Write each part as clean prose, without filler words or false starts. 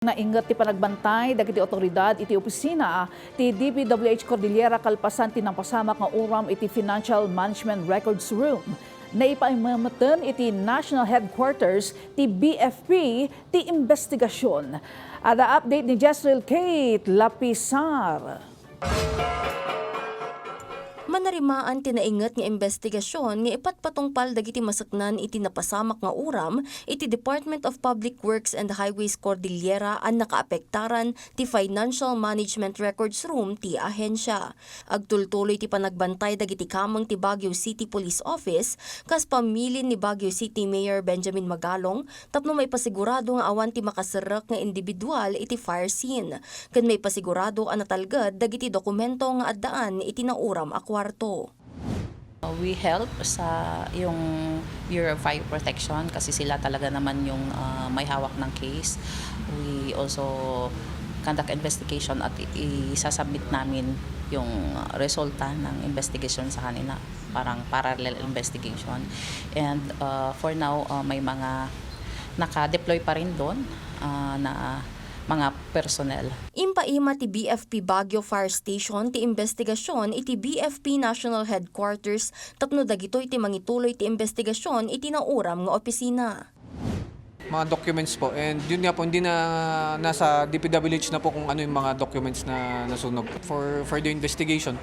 Naingat ti panagbantay dagiti otoridad iti opisina ti DPWH Cordillera Kalpasan ti napasamak nga uram iti Financial Management Records Room. Naipamamatan iti National Headquarters ti BFP ti investigasyon. Ada update ni Jezreel Kate Lapisar. Manarimaan tinaingat nga investigasyon nga ipatpatungpal dagiti masaknan iti napasamak nga uram iti Department of Public Works and Highways Cordillera ang nakaapektaran ti Financial Management Records Room ti ahensya. Agtultuloy ti panagbantay dagiti kamang ti Baguio City Police Office kas pamilin ni Baguio City Mayor Benjamin Magalong tapno may pasigurado nga awan ti makaserak nga individual iti fire scene. Ken may pasigurado ang natalgad dagiti dokumento nga addaan iti nauram a kwarto. We help sa yung Bureau of Fire Protection kasi sila talaga naman yung may hawak ng case. We also conduct investigation at isasubmit namin yung resulta ng investigation sa kanila, parang parallel investigation. And for now, may mga naka-deploy pa rin doon na mga personnel. Impaima ti BFP Baguio Fire Station ti investigasyon iti BFP National Headquarters tapno dagitoy ti mangituloy ti investigasyon iti nauram nga opisina. Mga documents po, and yun nga po, hindi na nasa DPWH na po kung ano yung mga documents na nasunog. For further investigation,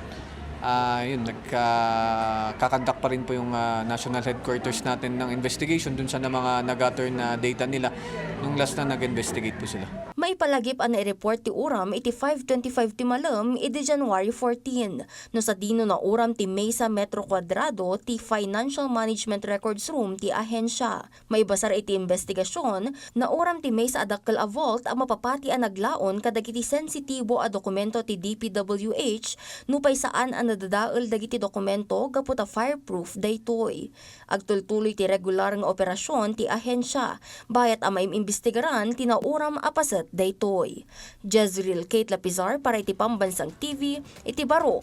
yun, nagkakandak pa rin po yung national headquarters natin ng investigation dun sa mga nag-gather na data nila nung last na nag-investigate po sila. May palagip ang na-report ti uram iti 5:25 ti malam iti January 14. No sa dino na uram ti Mesa Metro Quadrado ti Financial Management Records Room ti ahensya. May basar iti investigasyon na uram ti Mesa adakkel a vault ang mapapati ang naglaon kadagiti sensitibo a dokumento ti DPWH no pay saan ang nadadaol dagiti dokumento gapot a fireproof daytoy. Agtultuloy ti regular nga operasyon ti ahensya bayat a maimbestigaran ti nauram a paset daytoy. Jezreel Kate Lapisar para iti Pambansang TV, iti Baro,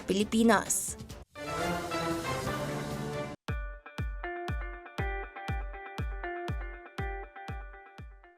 Pilipinas.